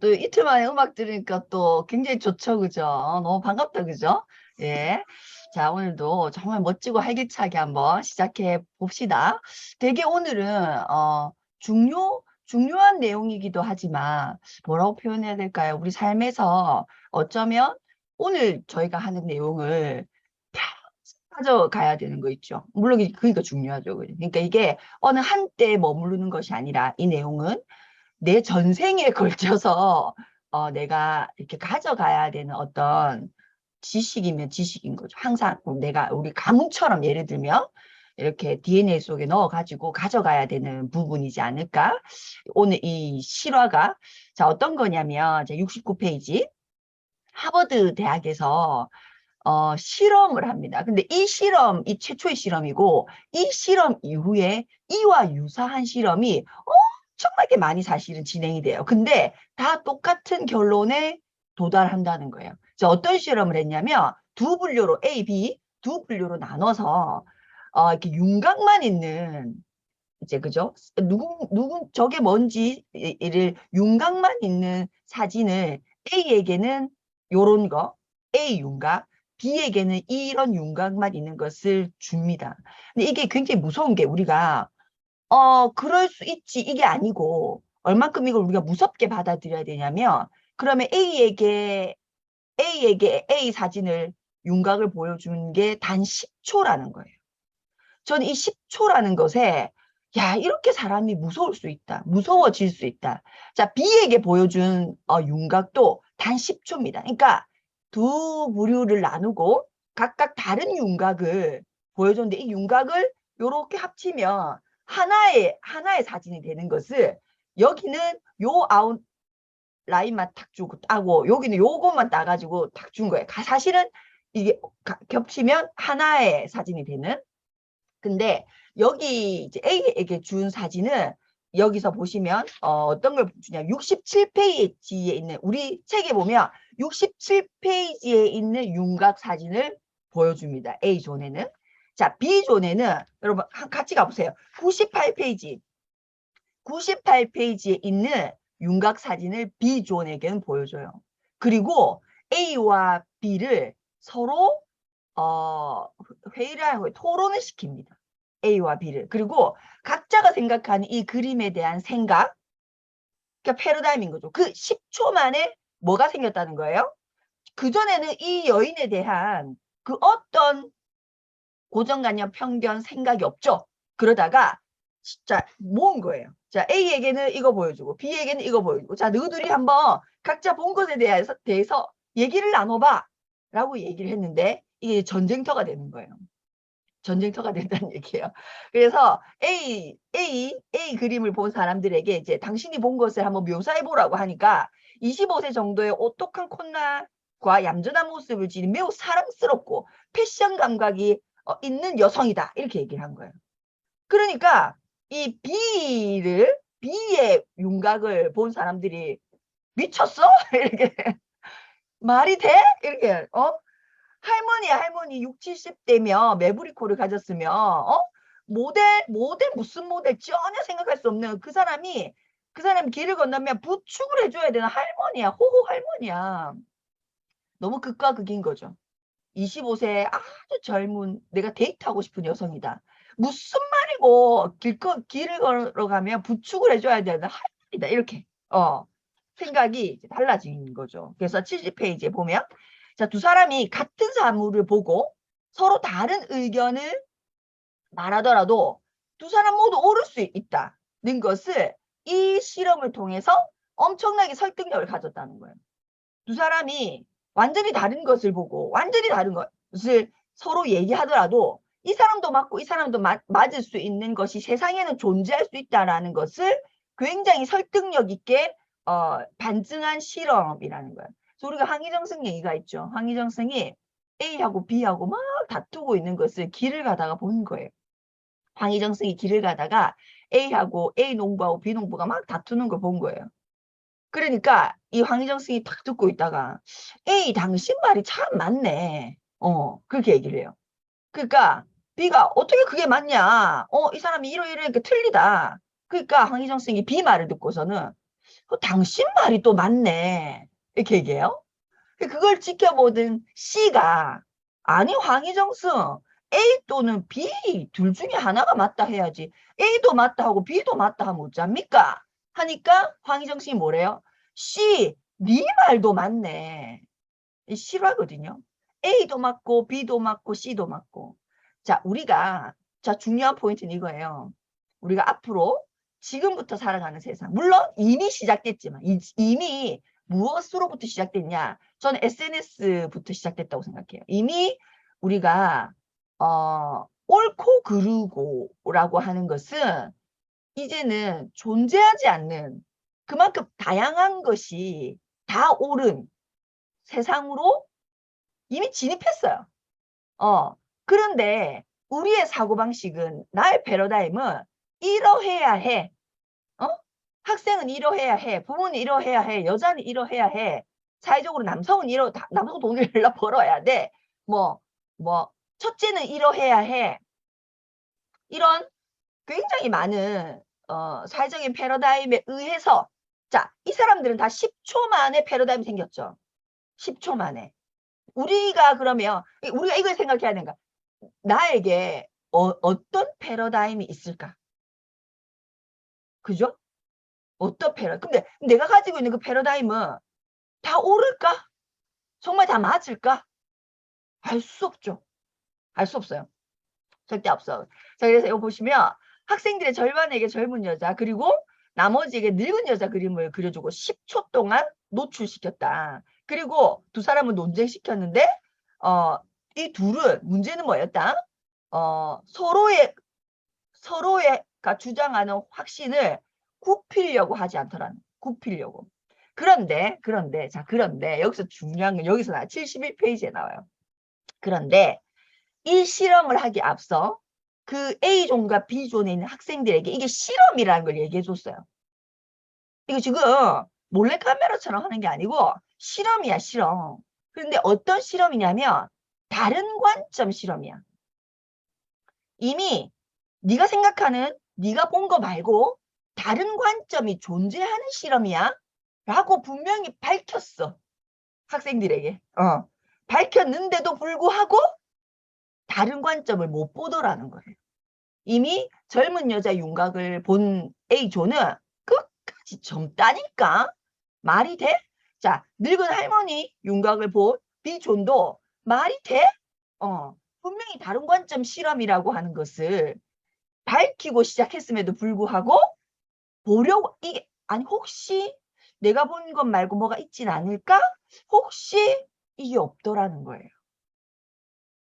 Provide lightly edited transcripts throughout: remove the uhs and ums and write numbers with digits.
또 이틀 만에 음악 들으니까 또 굉장히 좋죠, 그죠? 너무 반갑다, 그죠? 예. 자, 오늘도 정말 멋지고 활기차게 한번 시작해 봅시다. 되게 오늘은, 중요한 내용이기도 하지만, 뭐라고 표현해야 될까요? 우리 삶에서 어쩌면 오늘 저희가 하는 내용을 가져가야 되는 거 있죠. 물론 그러니까 중요하죠. 그러니까 이게 어느 한때에 머무르는 것이 아니라 이 내용은 내 전생에 걸쳐서 내가 이렇게 가져가야 되는 어떤 지식이면 지식인 거죠. 항상 우리 가문처럼 예를 들면 이렇게 DNA 속에 넣어가지고 가져가야 되는 부분이지 않을까? 오늘 이 실화가 자 어떤 거냐면 69페이지 하버드 대학에서 실험을 합니다. 근데 이 최초의 실험이고, 이 실험 이후에 이와 유사한 실험이 엄청나게 많이 사실은 진행이 돼요. 근데 다 똑같은 결론에 도달한다는 거예요. 자, 어떤 실험을 했냐면, 두 분류로, A, B, 두 분류로 나눠서, 이렇게 윤곽만 있는, 이제, 그죠? 저게 뭔지를 윤곽만 있는 사진을 A에게는 요런 거, A 윤곽, B에게는 이런 윤곽만 있는 것을 줍니다. 근데 이게 굉장히 무서운 게 우리가, 그럴 수 있지, 이게 아니고, 얼만큼 이걸 우리가 무섭게 받아들여야 되냐면, 그러면 A에게 A 사진을 윤곽을 보여준 게 단 10초라는 거예요. 저는 이 10초라는 것에 야 이렇게 사람이 무서울 수 있다. 무서워질 수 있다. 자 B에게 보여준 윤곽도 단 10초입니다. 그러니까 두 부류를 나누고 각각 다른 윤곽을 보여줬는데 이 윤곽을 이렇게 합치면 하나의 사진이 되는 것을 여기는 요 라인만 탁 주고 따고 여기는 요것만 따가지고 탁 준 거예요. 사실은 이게 겹치면 하나의 사진이 되는 근데 여기 이제 A에게 준 사진은 여기서 보시면 어떤 걸 주냐 67페이지에 있는 우리 책에 보면 67페이지에 있는 윤곽 사진을 보여줍니다. A존에는. 자, B존에는 여러분 같이 가보세요. 98페이지에 있는 윤곽 사진을 B존에게는 보여줘요. 그리고 A와 B를 서로 회의를 하고 토론을 시킵니다. A와 B를. 그리고 각자가 생각하는 이 그림에 대한 생각, 그러니까 패러다임인 거죠. 그 10초 만에 뭐가 생겼다는 거예요? 그전에는 이 여인에 대한 그 어떤 고정관념, 편견, 생각이 없죠. 그러다가 진짜 모은 거예요. 자, A에게는 이거 보여주고 B에게는 이거 보여주고 자, 너희들이 한번 각자 본 것에 대해서 얘기를 나눠봐 라고 얘기를 했는데 이게 전쟁터가 되는 거예요. 전쟁터가 된다는 얘기예요. 그래서 A 그림을 본 사람들에게 이제 당신이 본 것을 한번 묘사해 보라고 하니까 25세 정도의 오똑한 콧날과 얌전한 모습을 지닌 매우 사랑스럽고 패션 감각이 있는 여성이다. 이렇게 얘기를 한 거예요. 그러니까 이 B의 윤곽을 본 사람들이 미쳤어? 이렇게 말이 돼? 이렇게 할머니 6, 70대면 매부리코를 가졌으면 모델 무슨 모델 전혀 생각할 수 없는 그 사람이 길을 건너면 부축을 해줘야 되는 할머니야. 호호 할머니야. 너무 극과 극인 거죠. 25세 아주 젊은 내가 데이트하고 싶은 여성이다. 무슨 말이고 길을 걸어가면 부축을 해줘야 되는 할머니다. 이렇게 생각이 달라진 거죠. 그래서 70페이지에 보면 자, 두 사람이 같은 사물을 보고 서로 다른 의견을 말하더라도 두 사람 모두 옳을 수 있다는 것을 이 실험을 통해서 엄청나게 설득력을 가졌다는 거예요. 두 사람이 완전히 다른 것을 보고 완전히 다른 것을 서로 얘기하더라도 이 사람도 맞고 이 사람도 맞을 수 있는 것이 세상에는 존재할 수 있다는 것을 굉장히 설득력 있게 반증한 실험이라는 거예요. 그래서 우리가 황희정승 얘기가 있죠. 황희정승이 A하고 B하고 막 다투고 있는 것을 길을 가다가 본 거예요. 황희정승이 길을 가다가 A 농부하고 B 농부가 막 다투는 걸 본 거예요. 그러니까 이 황희정승이 딱 듣고 있다가 A 당신 말이 참 맞네. 그렇게 얘기를 해요. 그러니까 B가 어떻게 그게 맞냐. 이 사람이 이러이러니까 틀리다. 그러니까 황희정승이 B 말을 듣고서는 당신 말이 또 맞네. 이렇게 얘기해요. 그걸 지켜보던 C가 아니 황희정승 A 또는 B 둘 중에 하나가 맞다 해야지 A도 맞다 하고 B도 맞다 하면 어쩝니까? 하니까 황희정승이 뭐래요? C 네 말도 맞네. 실화거든요. A도 맞고 B도 맞고 C도 맞고. 자, 우리가 중요한 포인트는 이거예요. 우리가 앞으로 지금부터 살아가는 세상. 물론 이미 시작됐지만 이미 무엇으로부터 시작됐냐? 저는 SNS부터 시작됐다고 생각해요. 이미 우리가 옳고 그르고라고 하는 것은 이제는 존재하지 않는 그만큼 다양한 것이 다 옳은 세상으로 이미 진입했어요. 그런데 우리의 사고방식은 나의 패러다임은 이러해야 해. 학생은 이러해야 해. 부모는 이러해야 해. 여자는 이러해야 해. 사회적으로 남성은 남성은 돈을 벌어야 돼. 뭐 첫째는 이러해야 해. 이런 굉장히 많은 사회적인 패러다임에 의해서 자, 이 사람들은 다 10초 만에 패러다임이 생겼죠. 10초 만에. 우리가 그러면 우리가 이걸 생각해야 되는가? 나에게 어떤 패러다임이 있을까? 그죠? 어떤 근데 내가 가지고 있는 그 패러다임은 다 옳을까? 정말 다 맞을까? 알 수 없죠. 알 수 없어요. 절대 없어. 자, 그래서 이거 보시면 학생들의 절반에게 젊은 여자 그리고 나머지에게 늙은 여자 그림을 그려주고 10초 동안 노출시켰다. 그리고 두 사람은 논쟁시켰는데 이 둘은 문제는 뭐였다? 서로가 주장하는 확신을 굽히려고 하지 않더라는 굽히려고. 그런데 여기서 중요한 건 여기서 71페이지에 나와요. 그런데 이 실험을 하기 앞서 그 A존과 B존에 있는 학생들에게 이게 실험이라는 걸 얘기해 줬어요. 이거 지금 몰래카메라처럼 하는 게 아니고 실험이야, 실험. 그런데 어떤 실험이냐면 다른 관점 실험이야. 이미 네가 생각하는 네가 본 거 말고 다른 관점이 존재하는 실험이야 라고 분명히 밝혔어. 학생들에게. 밝혔는데도 불구하고 다른 관점을 못 보더라는 거예요. 이미 젊은 여자 윤곽을 본 A조는 끝까지 젊다니까 말이 돼? 자, 늙은 할머니 윤곽을 본 B존도 말이 돼? 분명히 다른 관점 실험이라고 하는 것을 밝히고 시작했음에도 불구하고 보려고 이게 아니 혹시 내가 본 것 말고 뭐가 있진 않을까? 혹시 이게 없더라는 거예요.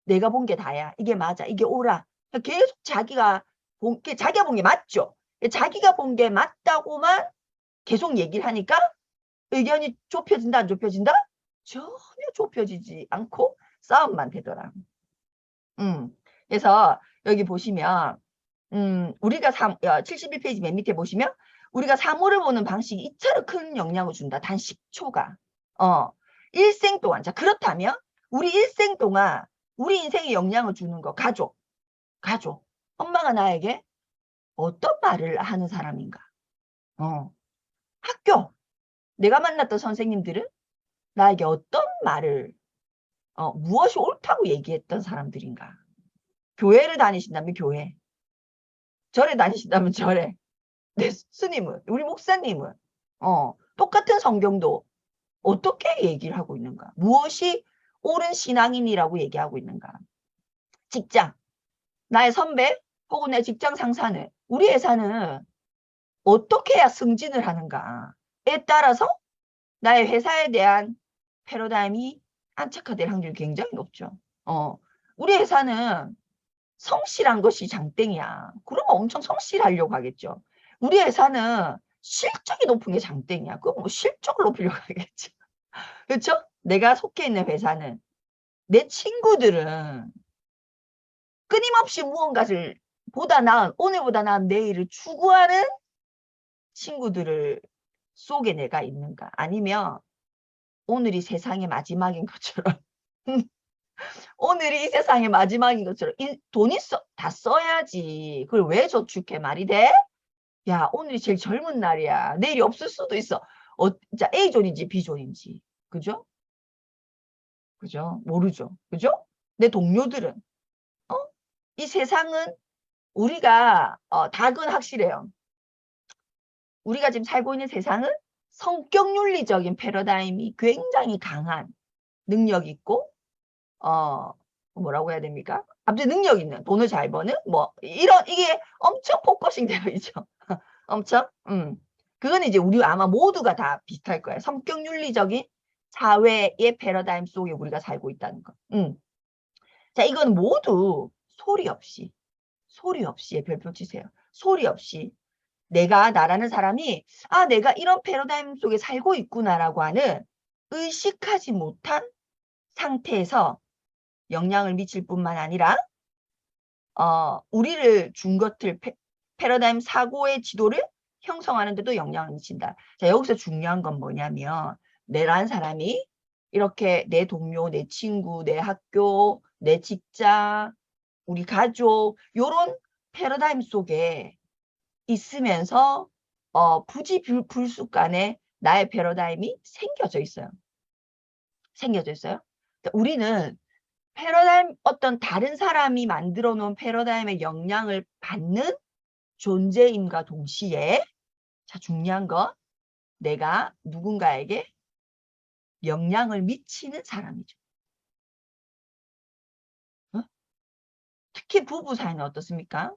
내가 본 게 다야. 이게 맞아. 이게 옳아. 계속 자기가 본 게 맞죠. 자기가 본 게 맞다고만 계속 얘기를 하니까 의견이 좁혀진다 안 좁혀진다? 전혀 좁혀지지 않고 싸움만 되더라. 그래서 여기 보시면 우리가 71페이지 맨 밑에 보시면 우리가 사물을 보는 방식이 이처럼 큰 영향을 준다. 단 10초가. 일생 동안. 자, 그렇다면 우리 일생 동안 우리 인생에 영향을 주는 거 가족. 엄마가 나에게 어떤 말을 하는 사람인가? 학교. 내가 만났던 선생님들은 나에게 어떤 말을 무엇이 옳다고 얘기했던 사람들인가? 교회를 다니신다면 교회. 절에 다니신다면 절에. 내 스님은, 우리 목사님은 똑같은 성경도 어떻게 얘기를 하고 있는가? 무엇이 옳은 신앙인이라고 얘기하고 있는가? 직장, 나의 선배 혹은 내 직장 상사는 우리 회사는 어떻게 해야 승진을 하는가에 따라서 나의 회사에 대한 패러다임이 안착화될 확률이 굉장히 높죠. 우리 회사는 성실한 것이 장땡이야. 그러면 엄청 성실하려고 하겠죠. 우리 회사는 실적이 높은 게 장땡이야. 그럼 뭐 실적을 높이려고 하겠지. 그렇죠? 내가 속해 있는 회사는 내 친구들은 끊임없이 무언가를 오늘보다 나은 내일을 추구하는 친구들을 속에 내가 있는가? 아니면 오늘이 세상의 마지막인 것처럼 오늘이 이 세상의 마지막인 것처럼 돈 다 써야지. 그걸 왜 저축해? 말이 돼? 야, 오늘이 제일 젊은 날이야. 내일이 없을 수도 있어. 자, A존인지 B존인지. 그죠? 그죠? 모르죠. 그죠? 내 동료들은, 어? 이 세상은 우리가, 닭은 확실해요. 우리가 지금 살고 있는 세상은 성격 윤리적인 패러다임이 굉장히 강한 능력 있고, 뭐라고 해야 됩니까? 아무튼 능력 있는, 돈을 잘 버는, 뭐, 이게 엄청 포커싱 되어 있죠. 엄청? 그건 이제 우리 아마 모두가 다 비슷할 거예요. 성격 윤리적인 사회의 패러다임 속에 우리가 살고 있다는 거. 자, 이건 모두 소리 없이 별표 치세요. 소리 없이 나라는 사람이 내가 이런 패러다임 속에 살고 있구나라고 하는 의식하지 못한 상태에서 영향을 미칠 뿐만 아니라 우리를 준 것들 패러다임 사고의 지도를 형성하는 데도 영향을 미친다. 자, 여기서 중요한 건 뭐냐면 내라는 사람이 이렇게 내 동료, 내 친구, 내 학교, 내 직장, 우리 가족 요런 패러다임 속에 있으면서 부지불식간에 나의 패러다임이 생겨져 있어요. 우리는 패러다임, 어떤 다른 사람이 만들어 놓은 패러다임의 영향을 받는 존재임과 동시에, 자, 중요한 건 내가 누군가에게 영향을 미치는 사람이죠. 어? 특히 부부 사이는 어떻습니까?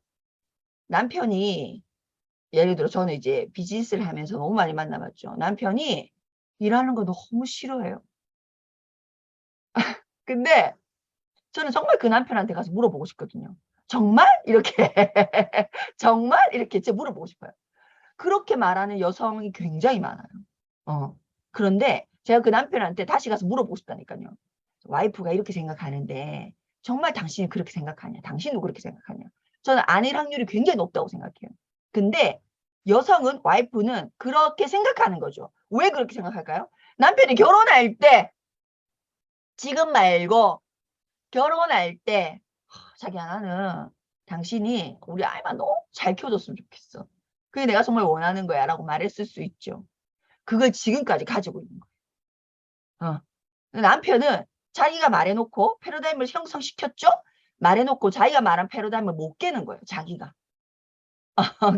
남편이, 예를 들어 저는 이제 비즈니스를 하면서 너무 많이 만나봤죠. 남편이 일하는 거 너무 싫어해요. 근데 저는 정말 그 남편한테 가서 물어보고 싶거든요. 정말? 이렇게. 정말? 이렇게 제가 물어보고 싶어요. 그렇게 말하는 여성이 굉장히 많아요. 그런데 제가 그 남편한테 다시 가서 물어보고 싶다니까요. 와이프가 이렇게 생각하는데 정말 당신이 그렇게 생각하냐? 당신도 그렇게 생각하냐? 저는 아닐 확률이 굉장히 높다고 생각해요. 근데 여성은, 와이프는 그렇게 생각하는 거죠. 왜 그렇게 생각할까요? 남편이 결혼할 때, 지금 말고 결혼할 때, 자기야, 나는 당신이 우리 아이만 너무 잘 키워줬으면 좋겠어. 그게 내가 정말 원하는 거야 라고 말했을 수 있죠. 그걸 지금까지 가지고 있는 거예요. 남편은 자기가 말해놓고 패러다임을 형성시켰죠? 말해놓고 자기가 말한 패러다임을 못 깨는 거예요. 자기가.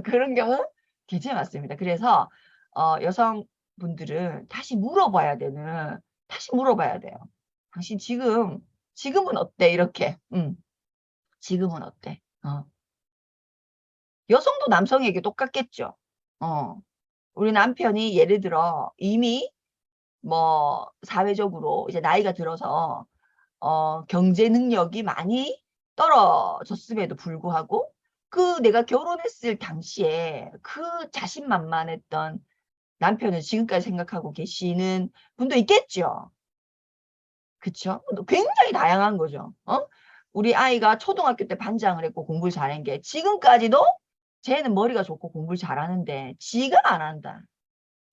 그런 경우 굉장히 많습니다. 그래서 여성분들은 다시 물어봐야 돼요. 당신 지금은 어때? 이렇게. 지금은 어때? 여성도 남성에게 똑같겠죠. 우리 남편이 예를 들어 이미 뭐 사회적으로 이제 나이가 들어서 경제 능력이 많이 떨어졌음에도 불구하고 그 내가 결혼했을 당시에 그 자신만만했던 남편을 지금까지 생각하고 계시는 분도 있겠죠. 그쵸? 굉장히 다양한 거죠. 우리 아이가 초등학교 때 반장을 했고 공부를 잘한 게 지금까지도 쟤는 머리가 좋고 공부를 잘하는데 지가 안 한다.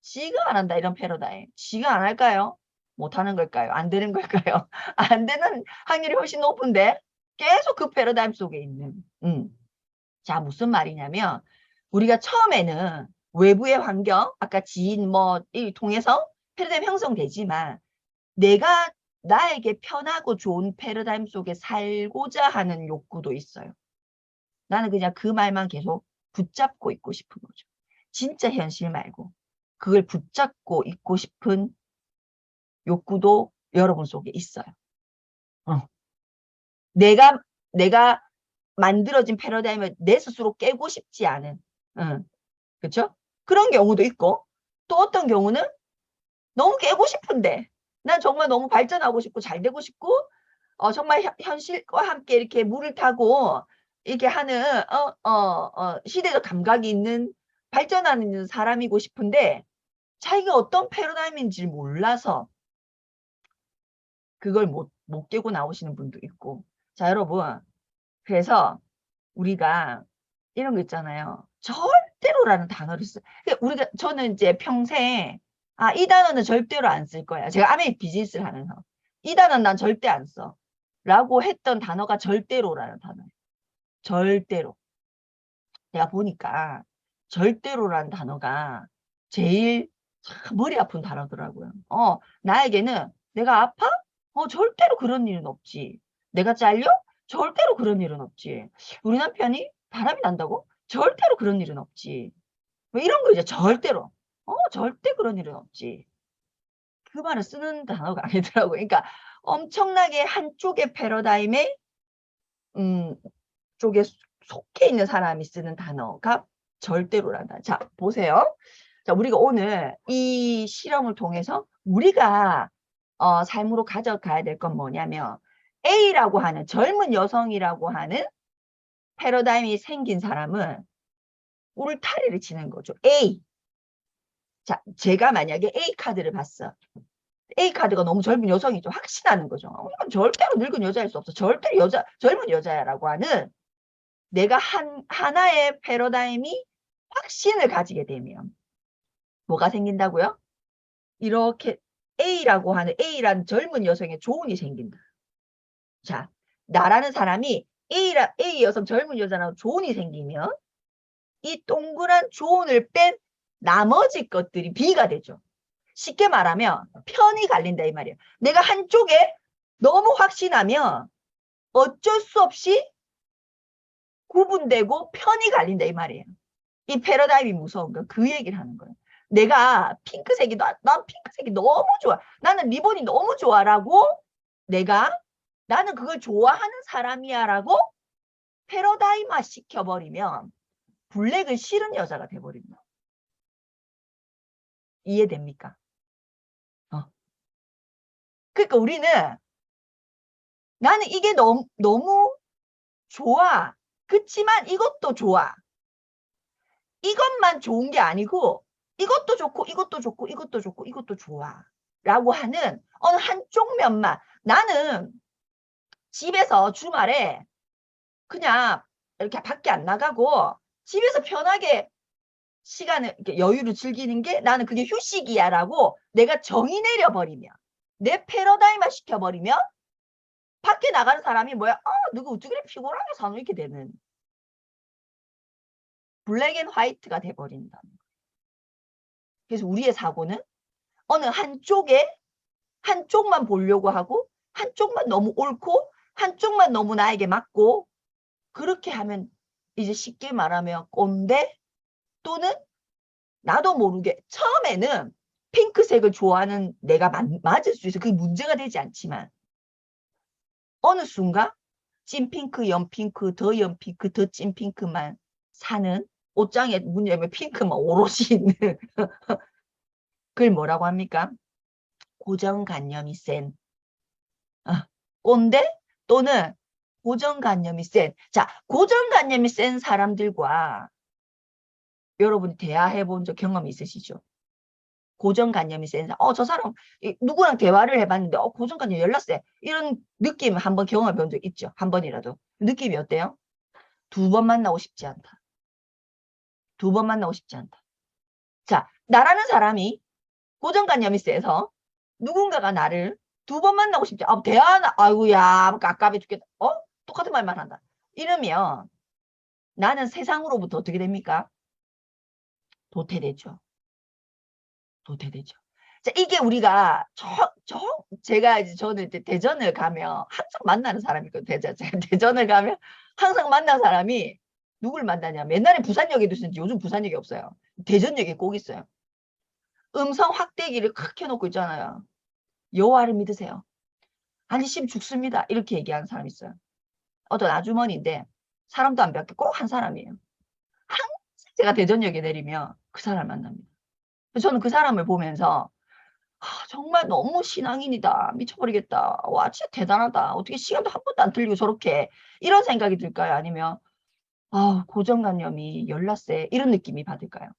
지가 안 한다, 이런 패러다임. 지가 안 할까요? 못하는 걸까요? 안 되는 걸까요? 안 되는 확률이 훨씬 높은데 계속 그 패러다임 속에 있는. 자, 무슨 말이냐면 우리가 처음에는 외부의 환경, 아까 지인 이 통해서 패러다임 형성되지만 내가 나에게 편하고 좋은 패러다임 속에 살고자 하는 욕구도 있어요. 나는 그냥 그 말만 계속 붙잡고 있고 싶은 거죠. 진짜 현실 말고. 그걸 붙잡고 있고 싶은 욕구도 여러분 속에 있어요. 내가 만들어진 패러다임을 내 스스로 깨고 싶지 않은, 그렇죠? 그런 경우도 있고, 또 어떤 경우는 너무 깨고 싶은데, 난 정말 너무 발전하고 싶고 잘 되고 싶고, 정말 현실과 함께 이렇게 물을 타고 이렇게 하는 시대적 감각이 있는 발전하는 사람이고 싶은데 자기가 어떤 패러다임인지 몰라서 그걸 못 깨고 나오시는 분도 있고. 자, 여러분. 그래서 우리가 이런 거 있잖아요. 절대로라는 단어를 써요. 저는 이제 평생, 이 단어는 절대로 안 쓸 거야. 제가 아메 비즈니스를 하면서. 이 단어는 난 절대 안 써. 라고 했던 단어가 절대로라는 단어예요. 절대로. 내가 보니까 절대로라는 단어가 제일 참 머리 아픈 단어더라고요. 나에게는 내가 아파? 절대로 그런 일은 없지. 내가 잘려? 절대로 그런 일은 없지. 우리 남편이 바람이 난다고? 절대로 그런 일은 없지. 뭐 이런 거 이제 절대로. 절대 그런 일은 없지. 그 말을 쓰는 단어가 아니더라고요. 그러니까 엄청나게 한쪽의 패러다임에 쪽에 속해 있는 사람이 쓰는 단어가 절대로란다. 자, 보세요. 자, 우리가 오늘 이 실험을 통해서 우리가 삶으로 가져가야 될 건 뭐냐면 A라고 하는 젊은 여성이라고 하는 패러다임이 생긴 사람은 울타리를 치는 거죠. A. 자, 제가 만약에 A 카드를 봤어. A 카드가 너무 젊은 여성이죠. 확신하는 거죠. 이건 절대로 늙은 여자일 수 없어. 절대로 젊은 여자야라고 하는 내가 하나의 패러다임이 확신을 가지게 되면 뭐가 생긴다고요? 이렇게 A라는 젊은 여성의 조언이 생긴다. 자, 나라는 사람이 A 여성 젊은 여자라고 조언이 생기면 이 동그란 조언을 뺀 나머지 것들이 B가 되죠. 쉽게 말하면 편이 갈린다 이 말이에요. 내가 한쪽에 너무 확신하면 어쩔 수 없이 구분되고 편이 갈린다 이 말이에요. 이 패러다임이 무서운 거 그 얘기를 하는 거예요. 내가 핑크색이 난 핑크색이 너무 좋아. 나는 리본이 너무 좋아라고 나는 그걸 좋아하는 사람이야라고 패러다임화 시켜버리면 블랙을 싫은 여자가 돼버립니다. 이해됩니까? 그러니까 우리는 나는 이게 너무 좋아. 그치만 이것도 좋아. 이것만 좋은 게 아니고 이것도 좋고 이것도 좋고 이것도 좋고 이것도 좋아. 라고 하는 어느 한쪽 면만 나는 집에서 주말에 그냥 이렇게 밖에 안 나가고 집에서 편하게 시간을 이렇게 여유를 즐기는 게 나는 그게 휴식이야 라고 내가 정의 내려버리면 내 패러다임화 시켜버리면 밖에 나가는 사람이 뭐야? 누구 어떻게 피곤하게 사노? 이렇게 되는 블랙 앤 화이트가 돼버린다는 거예요. 그래서 우리의 사고는 어느 한쪽만 보려고 하고 한쪽만 너무 옳고 한쪽만 너무 나에게 맞고 그렇게 하면 이제 쉽게 말하면 꼰대 또는 나도 모르게 처음에는 핑크색을 좋아하는 내가 맞을 수 있어. 그게 문제가 되지 않지만 어느 순간 찐핑크, 연핑크, 더 연핑크, 더 찐핑크만 사는 옷장에 문 열면 핑크만 오롯이 있는 그걸 뭐라고 합니까? 고정관념이 센 꼰대 또는 고정관념이 센 고정관념이 센 사람들과 여러분이 대화해 본 적 경험이 있으시죠? 고정관념이 센 사람 저 사람 누구랑 대화를 해봤는데 고정관념 열났어 이런 느낌 한번 경험해 본 적 있죠? 한 번이라도 느낌이 어때요? 두 번 만나고 싶지 않다. 두 번 만나고 싶지 않다. 자, 나라는 사람이 고정관념이 세서 누군가가 나를 두 번 만나고 싶지 대화나 아이고야 깝깝해 죽겠다. 똑같은 말만 한다. 이러면 나는 세상으로부터 어떻게 됩니까? 도태되죠. 도태되죠. 자, 이게 우리가 제가 이제 저는 이제 대전을 가면 항상 만나는 사람이 있거든요. 대전을 가면 항상 만나는 사람이 누굴 만나냐. 옛날에 부산역에도 있었는지 요즘 부산역이 없어요. 대전역에 꼭 있어요. 음성 확대기를 칵 켜놓고 있잖아요. 여호와를 믿으세요. 안심 죽습니다. 이렇게 얘기하는 사람이 있어요. 어떤 아주머니인데 사람도 안 뵙게 꼭 한 사람이에요. 항상 제가 대전역에 내리면 그 사람을 만납니다. 저는 그 사람을 보면서 정말 너무 신앙인이다. 미쳐버리겠다. 와 진짜 대단하다. 어떻게 시간도 한 번도 안 틀리고 저렇게 이런 생각이 들까요? 아니면 고정관념이 열나세 이런 느낌이 받을까요?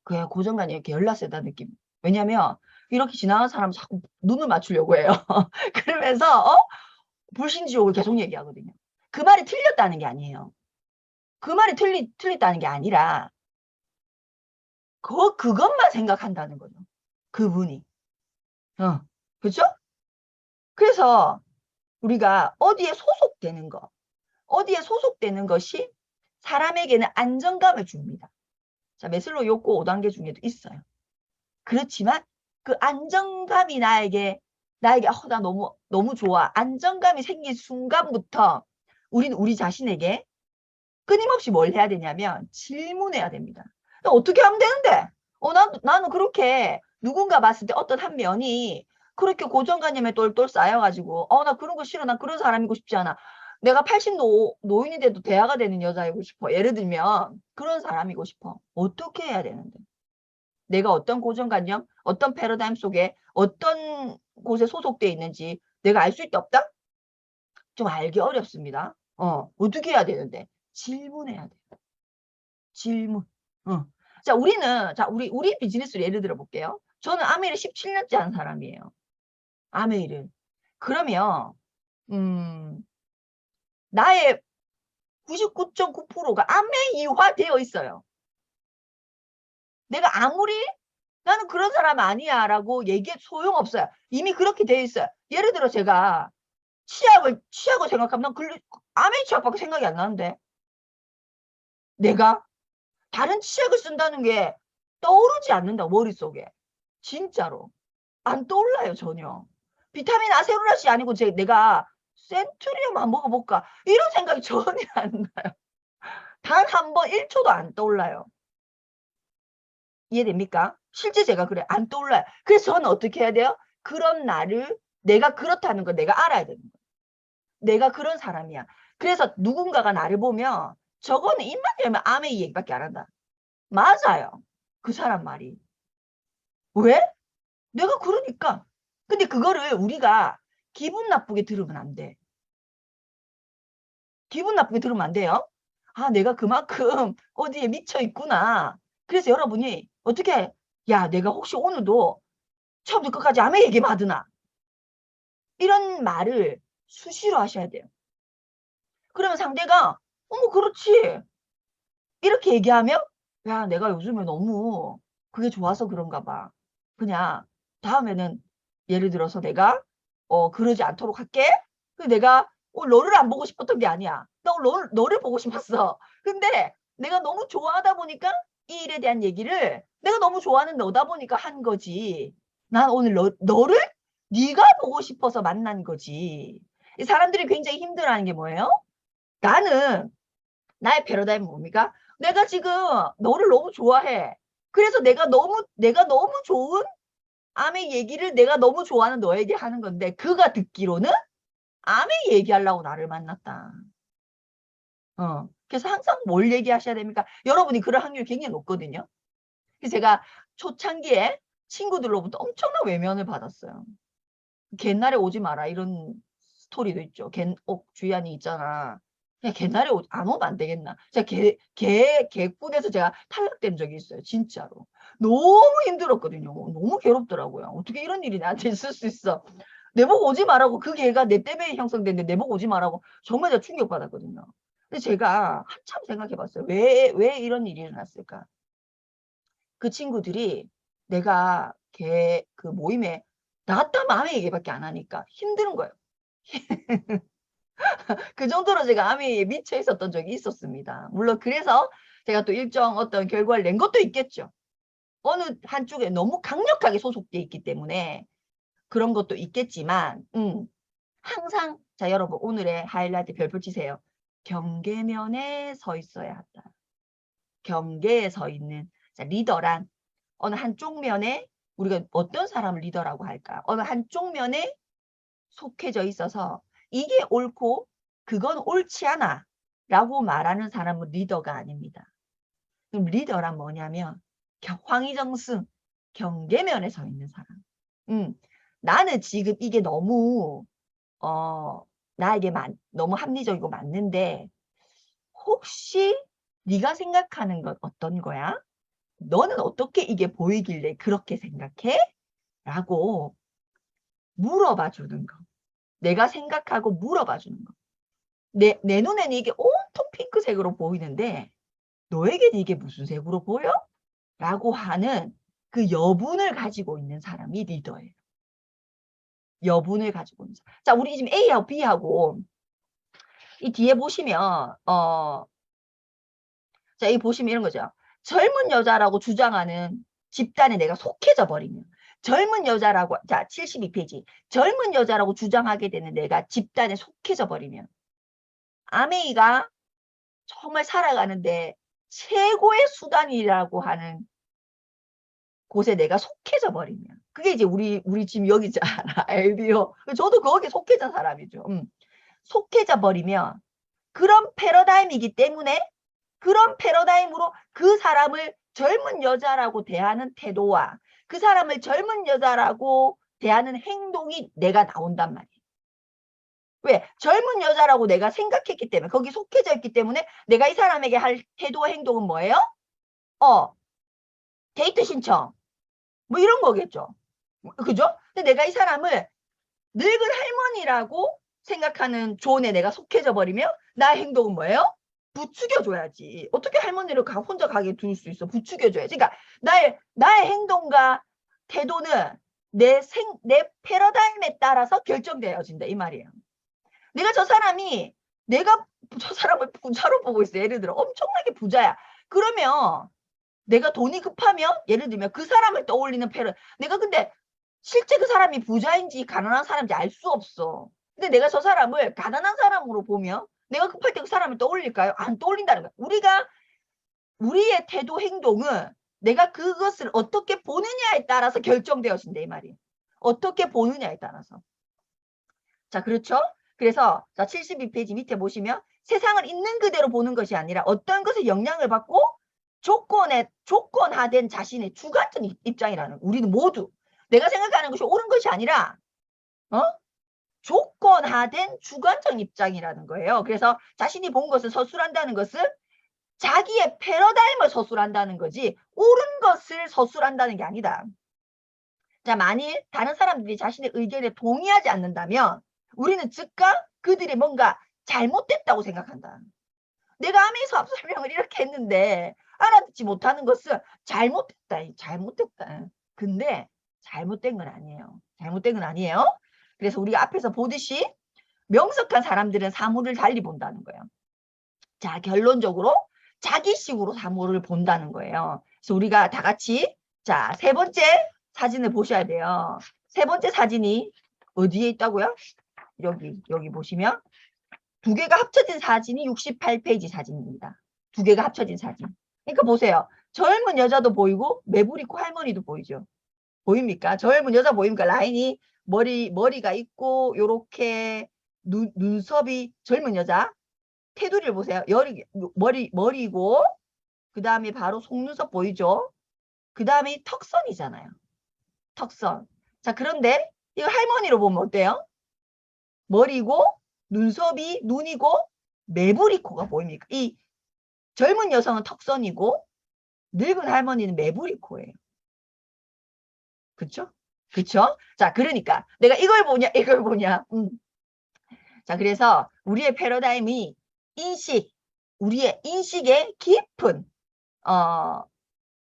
그래 고정관념이 이렇게 열나세다는 느낌. 왜냐면 이렇게 지나가는 사람 자꾸 눈을 맞추려고 해요. 그러면서 불신지옥을 계속 얘기하거든요. 그 말이 틀렸다는 게 아니에요. 그 말이 틀렸다는 게 아니라 그것만 생각한다는 거죠. 그분이. 그렇죠? 그래서 우리가 어디에 소속되는 것이 사람에게는 안정감을 줍니다. 자, 매슬로우 욕구 5단계 중에도 있어요. 그렇지만 그 안정감이 나에게 나 너무 좋아. 안정감이 생긴 순간부터 우리는 우리 자신에게 끊임없이 뭘 해야 되냐면 질문해야 됩니다. 어떻게 하면 되는데? 나는 그렇게 누군가 봤을 때 어떤 한 면이 그렇게 고정관념에 똘똘 쌓여가지고 나 그런 거 싫어. 난 그런 사람이고 싶지 않아. 내가 80 노인이 돼도 대화가 되는 여자이고 싶어. 예를 들면 그런 사람이고 싶어. 어떻게 해야 되는데? 내가 어떤 고정관념, 어떤 패러다임 속에 어떤 곳에 소속되어 있는지 내가 알 수 있다 없다? 좀 알기 어렵습니다. 어떻게 해야 되는데? 질문해야 돼. 질문. 자, 우리 비즈니스를 예를 들어 볼게요. 저는 아메이를 17년째 하는 사람이에요. 아메이를. 그러면, 나의 99.9%가 아메이화 되어 있어요. 내가 아무리 나는 그런 사람 아니야 라고 얘기해 소용없어요. 이미 그렇게 되어 있어요. 예를 들어 제가 치약을 생각하면 난 아메이 치약밖에 생각이 안 나는데 내가 다른 치약을 쓴다는 게 떠오르지 않는다 머릿속에. 진짜로. 안 떠올라요 전혀. 비타민 아세루라시 아니고 내가 센트리움 한번 먹어볼까 이런 생각이 전혀 안 나요. 단 한 번 1초도 안 떠올라요. 이해됩니까? 실제 제가 그래 안 떠올라요. 그래서 저는 어떻게 해야 돼요? 그런 나를 내가 그렇다는 걸 내가 알아야 되는 거예요. 내가 그런 사람이야. 그래서 누군가가 나를 보면 저거는 입만 열면 아메이 얘기밖에 안 한다. 맞아요. 그 사람 말이. 왜? 내가 그러니까. 근데 그거를 우리가 기분 나쁘게 들으면 안 돼. 기분 나쁘게 들으면 안 돼요. 아, 내가 그만큼 어디에 미쳐 있구나. 그래서 여러분이 어떻게, 야, 내가 혹시 오늘도 처음부터 끝까지 아메이 얘기만 하드나? 이런 말을 수시로 하셔야 돼요. 그러면 상대가, 그렇지. 이렇게 얘기하면, 야, 내가 요즘에 너무 그게 좋아서 그런가 봐. 그냥 다음에는 예를 들어서 내가 그러지 않도록 할게. 근데 내가 너를 안 보고 싶었던 게 아니야. 나 오늘 너를 보고 싶었어. 근데 내가 너무 좋아하다 보니까 이 일에 대한 얘기를 내가 너무 좋아하는 너다 보니까 한 거지. 난 오늘 너를 네가 보고 싶어서 만난 거지. 이 사람들이 굉장히 힘들어하는 게 뭐예요? 나는 나의 패러다임은 뭡니까? 내가 지금 너를 너무 좋아해. 그래서 내가 너무 좋은 아메 얘기를 내가 너무 좋아하는 너에게 하는 건데 그가 듣기로는 아메 얘기하려고 나를 만났다. 그래서 항상 뭘 얘기하셔야 됩니까? 여러분이 그럴 확률이 굉장히 높거든요. 그래서 제가 초창기에 친구들로부터 엄청난 외면을 받았어요. 옛날에 오지 마라 이런 스토리도 있죠. 주의안이 있잖아. 그냥 옛날에 안 오면 안 되겠나. 제가 개꾼에서 제가 탈락된 적이 있어요. 진짜로. 너무 힘들었거든요. 너무 괴롭더라고요. 어떻게 이런 일이 나한테 있을 수 있어. 내보고 오지 말라고 그 개가 내 때문에 형성됐는데 내보고 오지 말라고 정말 제가 충격받았거든요. 근데 제가 한참 생각해 봤어요. 왜 이런 일이 일어났을까? 그 친구들이 내가 그 모임에 나갔다 마음의 얘기밖에 안 하니까 힘든 거예요. 그 정도로 제가 아미에 미쳐 있었던 적이 있었습니다. 물론 그래서 제가 또 일정 어떤 결과를 낸 것도 있겠죠. 어느 한쪽에 너무 강력하게 소속돼 있기 때문에 그런 것도 있겠지만 항상 자 여러분 오늘의 하이라이트 별표 치세요. 경계면에 서 있어야 한다. 경계에 서 있는 자, 리더란 어느 한쪽 면에 우리가 어떤 사람을 리더라고 할까? 어느 한쪽 면에 속해져 있어서 이게 옳고 그건 옳지 않아 라고 말하는 사람은 리더가 아닙니다. 그럼 리더란 뭐냐면 황희정승 경계면에 서 있는 사람. 나는 지금 이게 너무 나에게 너무 합리적이고 맞는데 혹시 네가 생각하는 건 어떤 거야? 너는 어떻게 이게 보이길래 그렇게 생각해? 라고 물어봐 주는 거. 내가 생각하고 물어봐 주는 거. 내 눈에는 이게 온통 핑크색으로 보이는데 너에게는 이게 무슨 색으로 보여? 라고 하는 그 여분을 가지고 있는 사람이 리더예요. 여분을 가지고 있는 사람. 자, 우리 지금 A하고 B하고 이 뒤에 보시면 자, 이 보시면 이런 거죠. 젊은 여자라고 주장하는 집단에 내가 속해져 버리면, 젊은 여자라고, 자, 72페이지. 젊은 여자라고 주장하게 되는 내가 집단에 속해져 버리면, 아메이가 정말 살아가는데 최고의 수단이라고 하는 곳에 내가 속해져 버리면, 그게 이제 우리 지금 여기잖아. LBO. 저도 거기에 속해진 사람이죠. 속해져 버리면 그런 패러다임이기 때문에, 그런 패러다임으로 그 사람을 젊은 여자라고 대하는 태도와 그 사람을 젊은 여자라고 대하는 행동이 내가 나온단 말이에요. 왜? 젊은 여자라고 내가 생각했기 때문에, 거기 속해져 있기 때문에 내가 이 사람에게 할 태도와 행동은 뭐예요? 데이트 신청. 뭐 이런 거겠죠. 그죠? 근데 내가 이 사람을 늙은 할머니라고 생각하는 존에 내가 속해져 버리면 나의 행동은 뭐예요? 부추겨줘야지. 어떻게 할머니를 혼자 가게 둘 수 있어? 부추겨줘야지. 그러니까 나의 행동과 태도는 내 패러다임에 따라서 결정되어진다 이 말이에요. 내가 저 사람을 부자로 보고 있어. 예를 들어 엄청나게 부자야. 그러면 내가 돈이 급하면, 예를 들면 그 사람을 떠올리는 내가 근데 실제 그 사람이 부자인지 가난한 사람인지 알 수 없어. 근데 내가 저 사람을 가난한 사람으로 보면 내가 급할 때 그 사람을 떠올릴까요? 안 떠올린다는 거야. 우리의 태도 행동은 내가 그것을 어떻게 보느냐에 따라서 결정되어진다 이 말이에요. 어떻게 보느냐에 따라서. 자, 그렇죠? 그래서 자, 72페이지 밑에 보시면 세상을 있는 그대로 보는 것이 아니라 어떤 것에 영향을 받고 조건화된 자신의 주관적 입장이라는, 우리는 모두 내가 생각하는 것이 옳은 것이 아니라 조건화된 주관적 입장이라는 거예요. 그래서 자신이 본 것을 서술한다는 것은 자기의 패러다임을 서술한다는 거지 옳은 것을 서술한다는 게 아니다. 자, 만일 다른 사람들이 자신의 의견에 동의하지 않는다면 우리는 즉각 그들이 뭔가 잘못됐다고 생각한다. 내가 하면서 설명을 이렇게 했는데 알아듣지 못하는 것은 잘못됐다. 근데 잘못된 건 아니에요. 잘못된 건 아니에요. 그래서 우리가 앞에서 보듯이 명석한 사람들은 사물을 달리 본다는 거예요. 자, 결론적으로 자기식으로 사물을 본다는 거예요. 그래서 우리가 다 같이 자, 세 번째 사진을 보셔야 돼요. 세 번째 사진이 어디에 있다고요? 여기 보시면 두 개가 합쳐진 사진이 68페이지 사진입니다. 두 개가 합쳐진 사진. 그러니까 보세요. 젊은 여자도 보이고 매부리코 할머니도 보이죠. 보입니까? 젊은 여자 보입니까? 라인이 머리가 있고 요렇게 눈썹이 젊은 여자. 테두리를 보세요. 머리고 그 다음에 바로 속눈썹 보이죠? 그 다음에 턱선이잖아요. 턱선. 자, 그런데 이거 할머니로 보면 어때요? 머리고 눈썹이 눈이고 매부리코가 보입니까? 이 젊은 여성은 턱선이고 늙은 할머니는 매부리코예요. 그쵸? 그쵸? 자, 그러니까 내가 이걸 보냐. 자, 그래서 우리의 패러다임이 우리의 인식에 깊은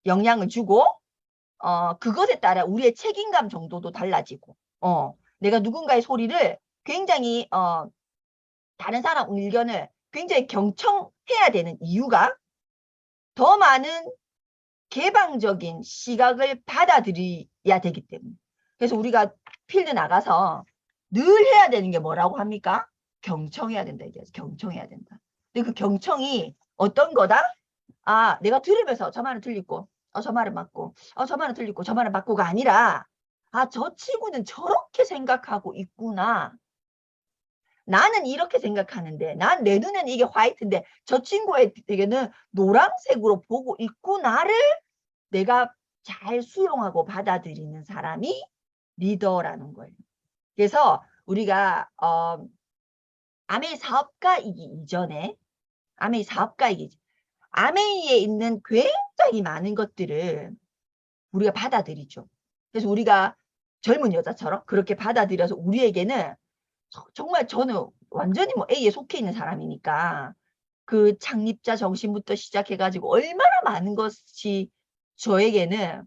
영향을 주고 그것에 따라 우리의 책임감 정도도 달라지고 내가 누군가의 소리를 굉장히 다른 사람 의견을 굉장히 경청해야 되는 이유가 더 많은 개방적인 시각을 받아들여야 되기 때문에. 그래서 우리가 필드 나가서 늘 해야 되는 게 뭐라고 합니까? 경청해야 된다. 얘기하죠. 경청해야 된다. 근데 그 경청이 어떤 거다? 아, 내가 들으면서 저 말은 틀리고 저 말은 맞고 저 말은 틀리고 저 말은 맞고가 아니라 아, 저 친구는 저렇게 생각하고 있구나. 나는 이렇게 생각하는데 난 내 눈에는 이게 화이트인데 저 친구에게는 노란색으로 보고 있구나를 내가 잘 수용하고 받아들이는 사람이 리더라는 거예요. 그래서 우리가 아메이 사업가이기 이전에 아메이에 있는 굉장히 많은 것들을 우리가 받아들이죠. 그래서 우리가 젊은 여자처럼 그렇게 받아들여서 우리에게는 정말 저는 완전히 뭐 A에 속해 있는 사람이니까 그 창립자 정신부터 시작해가지고 얼마나 많은 것이 저에게는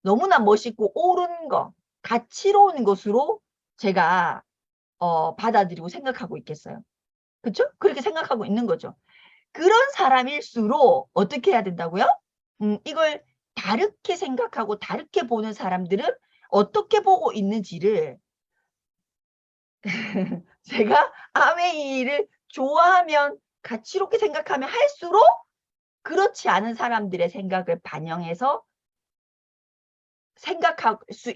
너무나 멋있고 옳은 것, 가치로운 것으로 제가 받아들이고 생각하고 있겠어요. 그렇죠? 그렇게 생각하고 있는 거죠. 그런 사람일수록 어떻게 해야 된다고요? 이걸 다르게 생각하고 다르게 보는 사람들은 어떻게 보고 있는지를 제가 아메이를 좋아하면 가치롭게 생각하면 할수록 그렇지 않은 사람들의 생각을 반영해서 생각할 수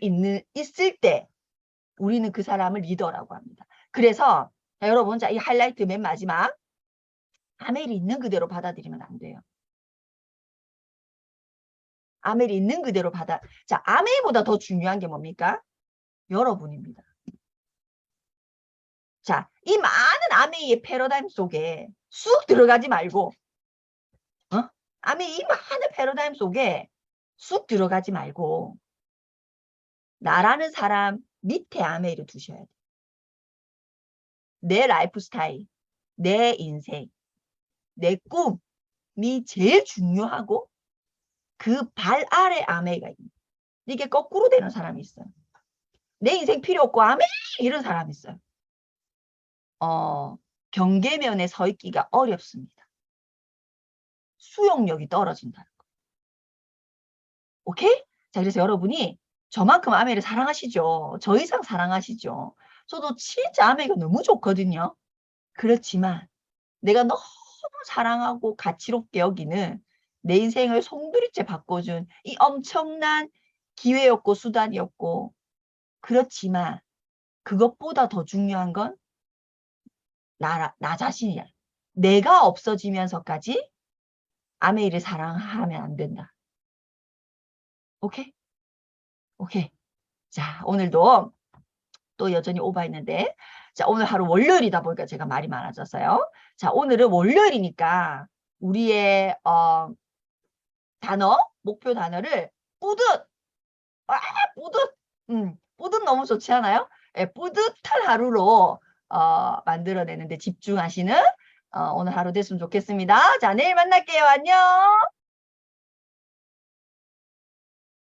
있을 때 우리는 그 사람을 리더라고 합니다. 그래서 자, 여러분, 자, 이 하이라이트 맨 마지막. 아멜이 있는 그대로 받아들이면 안 돼요. 아멜이 있는 그대로 자, 아멜보다 더 중요한 게 뭡니까? 여러분입니다. 자, 이 많은 아메이의 패러다임 속에 쑥 들어가지 말고, 아메이 이 많은 패러다임 속에 쑥 들어가지 말고, 나라는 사람 밑에 아메이를 두셔야 돼요. 내 라이프 스타일, 내 인생, 내 꿈이 제일 중요하고, 그 발 아래 아메이가 있는. 이게 거꾸로 되는 사람이 있어요. 내 인생 필요 없고 아메이 이런 사람이 있어요. 경계면에 서 있기가 어렵습니다. 수용력이 떨어진다는 거. 오케이? 자, 그래서 여러분이 저만큼 아메이를 사랑하시죠? 저 이상 사랑하시죠? 저도 진짜 아메이가 너무 좋거든요. 그렇지만 내가 너무 사랑하고 가치롭게 여기는 내 인생을 송두리째 바꿔준 이 엄청난 기회였고 수단이었고, 그렇지만 그것보다 더 중요한 건 나 자신이야. 내가 없어지면서까지 아메이를 사랑하면 안 된다. 오케이? 오케이. 자, 오늘도 또 여전히 오버했는데, 자, 오늘 하루 월요일이다 보니까 제가 말이 많아졌어요. 자, 오늘은 월요일이니까 우리의 단어, 목표 단어를 뿌듯, 뿌듯, 뿌듯 너무 좋지 않아요? 예, 뿌듯한 하루로 만들어내는데 집중하시는 오늘 하루 됐으면 좋겠습니다. 자, 내일 만날게요. 안녕.